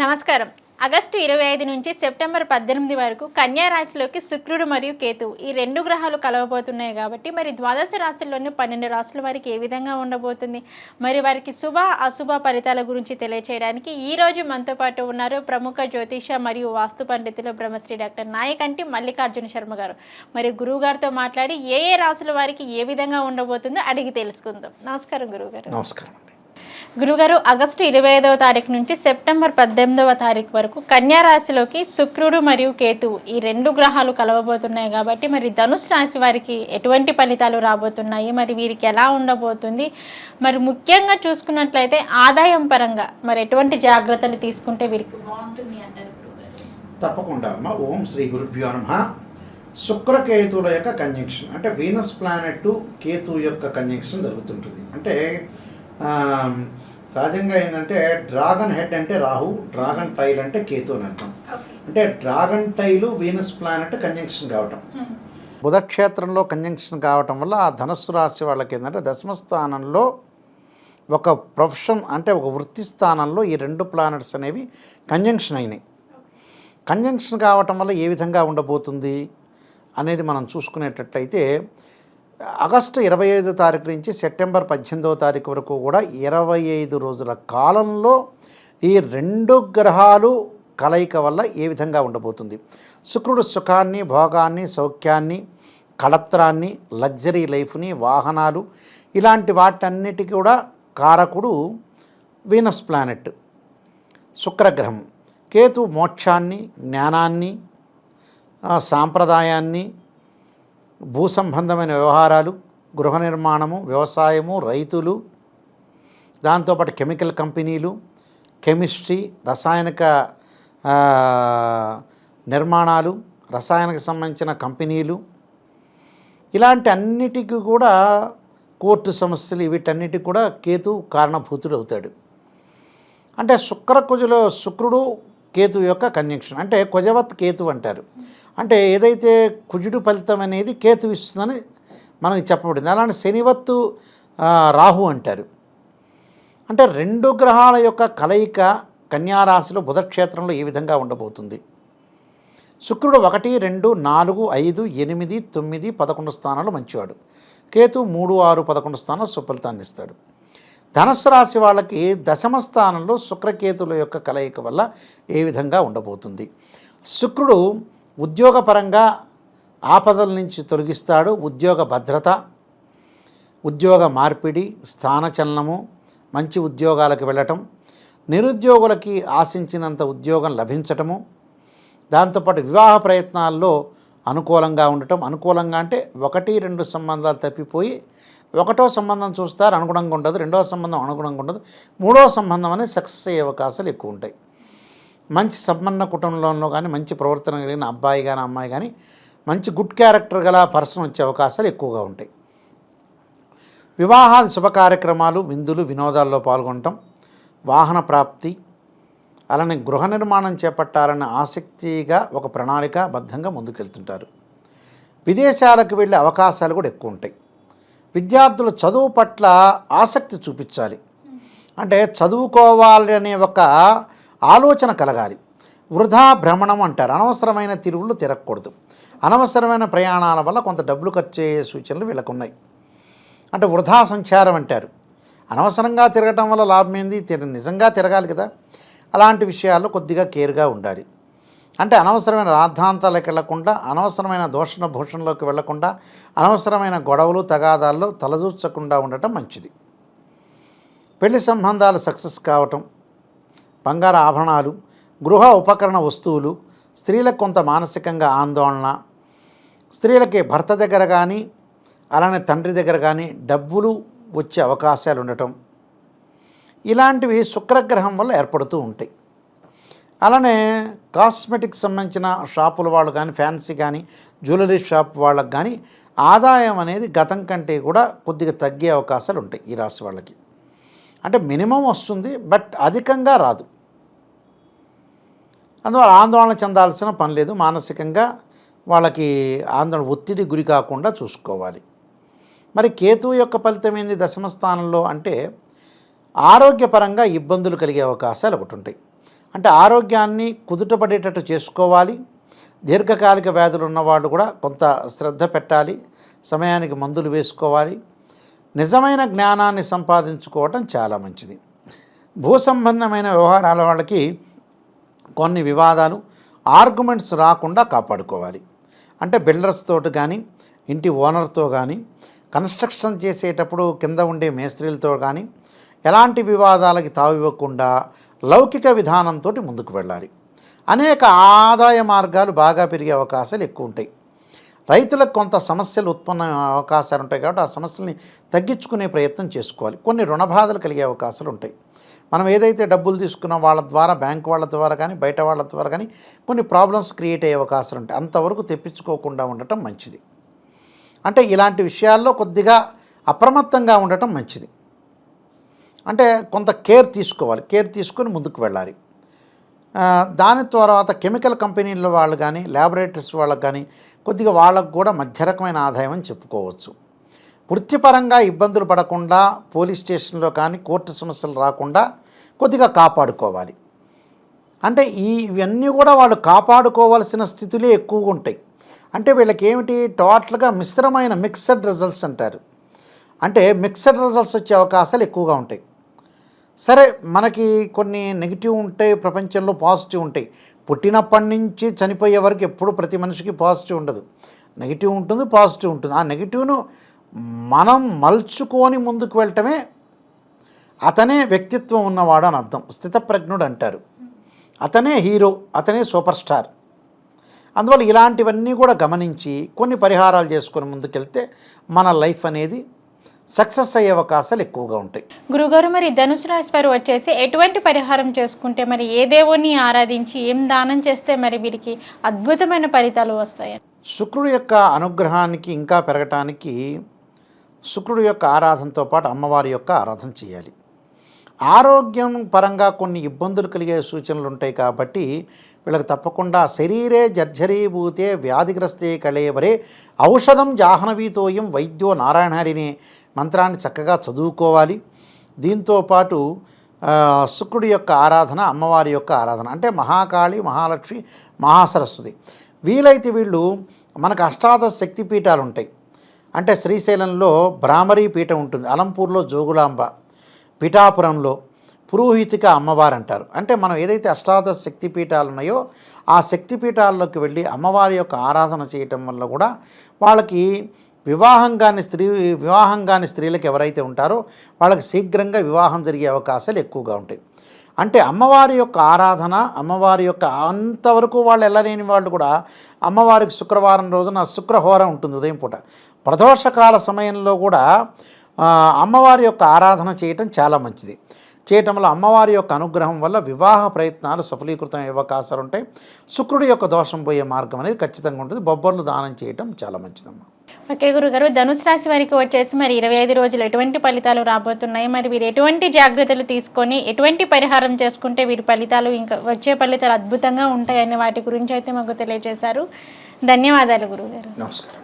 నమస్కారం. ఆగస్టు 25 నుంచి సెప్టెంబర్ 18 వరకు కన్యా రాశిలోకి శుక్రుడు మరియు కేతువు ఈ రెండు గ్రహాలు కలవబోతున్నాయి కాబట్టి మరి ద్వాదశ రాశుల్లోని 12 రాశుల వారికి ఏ విధంగా ఉండబోతుంది, మరి వారికి శుభ అశుభ ఫలితాల గురించి తెలియచేయడానికి ఈ రోజు మనతో పాటు ఉన్నారు ప్రముఖ జ్యోతిష మరియు వాస్తు పండితులు బ్రహ్మశ్రీ డాక్టర్ నాయకంటి మల్లికార్జున శర్మ గారు. మరి గురువు గారితో మాట్లాడి ఏ ఏ రాశుల వారికి ఏ విధంగా ఉండబోతుందో అడిగి తెలుసుకుందాం. నమస్కారం గురువుగారు. నమస్కారం. గురుగారు, ఆగస్టు 25వ తారీఖు నుంచి సెప్టెంబర్ 18వ తారీఖు వరకు కన్యా రాశిలోకి శుక్రుడు మరియు కేతువు ఈ రెండు గ్రహాలు కలవబోతున్నాయి కాబట్టి మరి ధనుసు రాశి వారికి ఎటువంటి ఫలితాలు రాబోతున్నాయి, మరి వీరికి ఎలా ఉండబోతుంది, మరి ముఖ్యంగా చూసుకున్నట్లయితే ఆదాయం పరంగా మరి ఎటువంటి జాగ్రత్తలు తీసుకుంటే వీరికి బాగుంటుంది అంటారు గురుగారు? తప్పకుండా అమ్మ. ఓం శ్రీ గురుభ్యో నమః. శుక్రకేతువుల యొక్క కంజంక్షన్ అంటే వీనస్ ప్లానెట్ కేతువు యొక్క కంజంక్షన్ జరుగుతుంటుంది. అంటే సహజంగా ఏంటంటే డ్రాగన్ హెడ్ అంటే రాహు, డ్రాగన్ టైల్ అంటే కేతు అని అర్థం. అంటే డ్రాగన్ టైలు వీనస్ ప్లానెట్ కంజంక్షన్ కావటం, బుధక్షేత్రంలో కంజంక్షన్ కావటం వల్ల ఆ ధనస్సు రాశి వాళ్ళకి ఏంటంటే దశమ స్థానంలో ఒక ప్రొఫెషన్ అంటే ఒక వృత్తి స్థానంలో ఈ రెండు ప్లానెట్స్ అనేవి కంజంక్షన్ అయినాయి. కంజంక్షన్ కావటం వల్ల ఏ విధంగా ఉండబోతుంది అనేది మనం చూసుకునేటట్లయితే ఆగస్టు 25వ తారీఖు నుంచి సెప్టెంబర్ 18వ తారీఖు వరకు కూడా 25 రోజుల కాలంలో ఈ రెండు గ్రహాలు కలయిక వల్ల ఏ విధంగా ఉండబోతుంది. శుక్రుడు సుఖాన్ని, భోగాన్ని, సౌఖ్యాన్ని, కళత్రాన్ని, లగ్జరీ లైఫ్ని, వాహనాలు ఇలాంటి వాటన్నిటికీ కూడా కారకుడు వీనస్ ప్లానెట్ శుక్రగ్రహం. కేతు మోక్షాన్ని, జ్ఞానాన్ని, సాంప్రదాయాన్ని, భూ సంబంధమైన వ్యవహారాలు, గృహ నిర్మాణము, వ్యవసాయము, రైతులు, దాంతోపాటు కెమికల్ కంపెనీలు, కెమిస్ట్రీ, రసాయనిక నిర్మాణాలు, రసాయనకు సంబంధించిన కంపెనీలు, ఇలాంటి అన్నిటికీ కూడా కోర్టు సమస్యలు వీటన్నిటికి కూడా కేతు కారణభూతుడు అవుతాడు. అంటే శుక్రుడు కేతు యొక్క కంజంక్షన్ అంటే కుజవత్ కేతు అంటారు. అంటే ఏదైతే కుజుడు ఫలితం అనేది కేతు ఇస్తుందని మనకి చెప్పబడింది. అలానే శనివత్తు రాహు అంటారు. అంటే రెండు గ్రహాల యొక్క కలయిక కన్యారాశిలో బుధక్షేత్రంలో ఏ విధంగా ఉండబోతుంది. శుక్రుడు 1, 2, 4, 5, 8, 9, 11 స్థానాలు మంచివాడు. కేతు 3, 6, 11 స్థానాలు సుఫలితాన్ని ఇస్తాడు. ధనుస్సు రాశి వాళ్ళకి దశమ స్థానంలో శుక్రకేతుల యొక్క కలయిక వల్ల ఏ విధంగా ఉండబోతుంది. శుక్రుడు ఉద్యోగపరంగా ఆపదల నుంచి తొలగిస్తాడు. ఉద్యోగ భద్రత, ఉద్యోగ మార్పిడి, స్థానచలనము, మంచి ఉద్యోగాలకు వెళ్ళటం, నిరుద్యోగులకి ఆశించినంత ఉద్యోగం లభించటము, దాంతోపాటు వివాహ ప్రయత్నాల్లో అనుకూలంగా ఉండటం. అనుకూలంగా అంటే 1, 2 సంబంధాలు తప్పిపోయి 1వ సంబంధం చూస్తారు, అనుగుణంగా ఉండదు. 2వ సంబంధం అనుగుణంగా ఉండదు. 3వ సంబంధం అనేది సక్సెస్ అయ్యే అవకాశాలు ఎక్కువ ఉంటాయి. మంచి సంపన్న కుటుంబంలో కానీ, మంచి ప్రవర్తన కలిగిన అబ్బాయి కానీ అమ్మాయి కానీ, మంచి గుడ్ క్యారెక్టర్ గల పర్సన్ వచ్చే అవకాశాలు ఎక్కువగా ఉంటాయి. వివాహాది శుభ కార్యక్రమాలు, విందులు, వినోదాల్లో పాల్గొనటం, వాహన ప్రాప్తి, అలానే గృహ నిర్మాణం చేపట్టాలన్న ఆసక్తిగా ఒక ప్రణాళికాబద్ధంగా ముందుకెళ్తుంటారు. విదేశాలకు వెళ్ళే అవకాశాలు కూడా ఎక్కువ ఉంటాయి. విద్యార్థులు చదువు పట్ల ఆసక్తి చూపించాలి. అంటే చదువుకోవాలి అనే ఒక ఆలోచన కలగాలి. వృధా భ్రమణం అంటారు. అనవసరమైన తిరుగుళ్ళు తిరగకూడదు. అనవసరమైన ప్రయాణాల వల్ల కొంత డబ్బులు ఖర్చు అయ్యే సూచనలు వీళ్ళకున్నాయి. అంటే వృధా సంచారం అంటారు. అనవసరంగా తిరగటం వల్ల లాభం ఏంది, నిజంగా తిరగాలి కదా. అలాంటి విషయాల్లో కొద్దిగా కేర్గా ఉండాలి. అంటే అనవసరమైన రాద్ధాంతాలకు వెళ్లకుండా, అనవసరమైన దోషణ భూషణలోకి వెళ్లకుండా, అనవసరమైన గొడవలు తగాదాల్లో తలదూర్చకుండా ఉండటం మంచిది. పెళ్లి సంబంధాలు సక్సెస్ కావటం, బంగారు ఆభరణాలు, గృహ ఉపకరణ వస్తువులు, స్త్రీలకు కొంత మానసికంగా ఆందోళన, స్త్రీలకి భర్త దగ్గర కానీ అలానే తండ్రి దగ్గర కానీ డబ్బులు వచ్చే అవకాశాలు ఉండటం, ఇలాంటివి శుక్రగ్రహం వల్ల ఏర్పడుతూ ఉంటాయి. అలానే కాస్మెటిక్స్ సంబంధించిన షాపుల వాళ్ళు కానీ, ఫ్యాన్సీ కానీ, జ్యువెలరీ షాప్ వాళ్ళకి కానీ ఆదాయం అనేది గతం కంటే కూడా కొద్దిగా తగ్గే అవకాశాలు ఉంటాయి ఈ రాశి వాళ్ళకి. అంటే మినిమం వస్తుంది, బట్ అధికంగా రాదు. అందువల్ల ఆందోళన చెందాల్సిన పని లేదు. మానసికంగా వాళ్ళకి ఆందోళన, ఒత్తిడి గురి కాకుండా చూసుకోవాలి. మరి కేతువు యొక్క ఫలితం ఏంది దశమ స్థానంలో అంటే ఆరోగ్యపరంగా ఇబ్బందులు కలిగే అవకాశాలు ఒకటి ఉంటాయి. అంటే ఆరోగ్యాన్ని కుదుటపడేటట్టు చేసుకోవాలి. దీర్ఘకాలిక వ్యాధులు ఉన్నవాళ్ళు కూడా కొంత శ్రద్ధ పెట్టాలి, సమయానికి మందులు వేసుకోవాలి. నిజమైన జ్ఞానాన్ని సంపాదించుకోవటం చాలా మంచిది. భూ సంబంధమైన వ్యవహారాల వాళ్ళకి కొన్ని వివాదాలు, ఆర్గ్యుమెంట్స్ రాకుండా కాపాడుకోవాలి. అంటే బిల్డర్స్ తోటి కానీ, ఇంటి ఓనర్తో కానీ, కన్స్ట్రక్షన్ చేసేటప్పుడు కింద ఉండే మేస్త్రీలతో కానీ ఎలాంటి వివాదాలకి తావివ్వకుండా లౌకిక విధానంతో ముందుకు వెళ్ళాలి. అనేక ఆదాయ మార్గాలు బాగా పెరిగే అవకాశాలు ఎక్కువ ఉంటాయి. రైతులకు కొంత సమస్యలు ఉత్పన్న అవకాశాలు ఉంటాయి కాబట్టి ఆ సమస్యల్ని తగ్గించుకునే ప్రయత్నం చేసుకోవాలి. కొన్ని రుణ బాధలు కలిగే అవకాశాలు ఉంటాయి. మనం ఏదైతే డబ్బులు తీసుకున్న వాళ్ళ ద్వారా, బ్యాంక్ వాళ్ళ ద్వారా కానీ, బయట వాళ్ళ ద్వారా కానీ కొన్ని ప్రాబ్లమ్స్ క్రియేట్ అయ్యే అవకాశాలు ఉంటాయి. అంతవరకు తెప్పించుకోకుండా ఉండటం మంచిది. అంటే ఇలాంటి విషయాల్లో కొద్దిగా అప్రమత్తంగా ఉండటం మంచిది. అంటే కొంత కేర్ తీసుకోవాలి, కేర్ తీసుకొని ముందుకు వెళ్ళాలి. దాని తర్వాత కెమికల్ కంపెనీల వాళ్ళు కానీ, ల్యాబొరేటరీస్ వాళ్ళకి కానీ కొద్దిగా వాళ్ళకు కూడా మధ్య రకమైన ఆదాయం అని చెప్పుకోవచ్చు. వృత్తిపరంగా ఇబ్బందులు పడకుండా, పోలీస్ స్టేషన్లో కానీ కోర్టు సమస్యలు రాకుండా కొద్దిగా కాపాడుకోవాలి. అంటే ఇవన్నీ కూడా వాళ్ళు కాపాడుకోవాల్సిన స్థితులే ఎక్కువగా ఉంటాయి. అంటే వీళ్ళకి ఏమిటి, టోటల్గా మిశ్రమైన మిక్సడ్ రిజల్ట్స్ అంటారు. అంటే మిక్సడ్ రిజల్ట్స్ వచ్చే అవకాశాలు ఎక్కువగా ఉంటాయి. సరే, మనకి కొన్ని నెగిటివ్ ఉంటాయి, ప్రపంచంలో పాజిటివ్ ఉంటాయి. పుట్టినప్పటి నుంచి చనిపోయే వరకు ఎప్పుడు ప్రతి మనిషికి పాజిటివ్ ఉండదు, నెగిటివ్ ఉంటుంది, పాజిటివ్ ఉంటుంది. ఆ నెగిటివ్ను మనం మలుచుకొని ముందుకు వెళ్ళటమే అతనే వ్యక్తిత్వం ఉన్నవాడు అని అర్థం. స్థితప్రజ్ఞుడు అంటారు. అతనే హీరో, అతనే సూపర్ స్టార్. అందువల్ల ఇలాంటివన్నీ కూడా గమనించి కొన్ని పరిహారాలు చేసుకొని ముందుకెళ్తే మన లైఫ్ అనేది సక్సెస్ అయ్యే అవకాశాలు ఎక్కువగా ఉంటాయి. గురుగారు, మరి ధనుసు రాశి వారు వచ్చేసి ఎటువంటి పరిహారం చేసుకుంటే, మరి ఏ దేవుని ఆరాధించి ఏం దానం చేస్తే మరి వీరికి అద్భుతమైన ఫలితాలు వస్తాయి? శుక్రుడు యొక్క అనుగ్రహానికి ఇంకా పెరగటానికి శుక్రుడు యొక్క ఆరాధనతో పాటు అమ్మవారి యొక్క ఆరాధన చేయాలి. ఆరోగ్యం పరంగా కొన్ని ఇబ్బందులు కలిగే సూచనలు ఉంటాయి కాబట్టి వీళ్ళకి తప్పకుండా శరీరే జర్జరీభూతే వ్యాధిగ్రస్తే కళేవరే ఔషధం జాహ్నవీతోయం వైద్యో నారాయణహరినే మంత్రాన్ని చక్కగా చదువుకోవాలి. దీంతోపాటు శుక్రుడి యొక్క ఆరాధన, అమ్మవారి యొక్క ఆరాధన అంటే మహాకాళి, మహాలక్ష్మి, మహాసరస్వతి. వీలైతే వీళ్ళు మనకు అష్టాదశ శక్తి పీఠాలు ఉంటాయి. అంటే శ్రీశైలంలో భ్రామరీ పీఠం ఉంటుంది, అలంపూర్లో జోగులాంబ, పిఠాపురంలో పురోహితిక అమ్మవారు అంటారు. అంటే మనం ఏదైతే అష్టాదశ శక్తిపీఠాలు ఉన్నాయో ఆ శక్తిపీఠాల్లోకి వెళ్ళి అమ్మవారి యొక్క ఆరాధన చేయటం వల్ల కూడా వాళ్ళకి వివాహం కాని స్త్రీలకు ఎవరైతే ఉంటారో వాళ్ళకి శీఘ్రంగా వివాహం జరిగే అవకాశాలు ఎక్కువగా ఉంటాయి. అంటే అమ్మవారి యొక్క ఆరాధన, అమ్మవారి యొక్క అంతవరకు వాళ్ళు వెళ్ళలేని వాళ్ళు కూడా అమ్మవారికి శుక్రవారం రోజున శుక్రహోర ఉంటుంది ఉదయం పూట. ప్రదోషకాల సమయంలో కూడా అమ్మవారి యొక్క ఆరాధన చేయటం చాలా మంచిది. చేయటం వల్ల అమ్మవారి యొక్క అనుగ్రహం వల్ల వివాహ ప్రయత్నాలు సఫలీకృతం అయ్యే అవకాశాలు ఉంటాయి. శుక్రుడి యొక్క దోషం పోయే మార్గం అనేది ఖచ్చితంగా ఉంటుంది. బొబ్బర్లు దానం చేయటం చాలా మంచిదమ్మా. ఓకే గురుగారు, ధనుసు రాశి వారికి వచ్చేసి మరి 25 రోజులు ఎటువంటి ఫలితాలు రాబోతున్నాయి, మరి వీరు ఎటువంటి జాగ్రత్తలు తీసుకొని ఎటువంటి పరిహారం చేసుకుంటే వీరి ఫలితాలు ఇంకా వచ్చే ఫలితాలు అద్భుతంగా ఉంటాయనే వాటి గురించి అయితే మాకు తెలియజేశారు. ధన్యవాదాలు గురుగారు. నమస్కారం.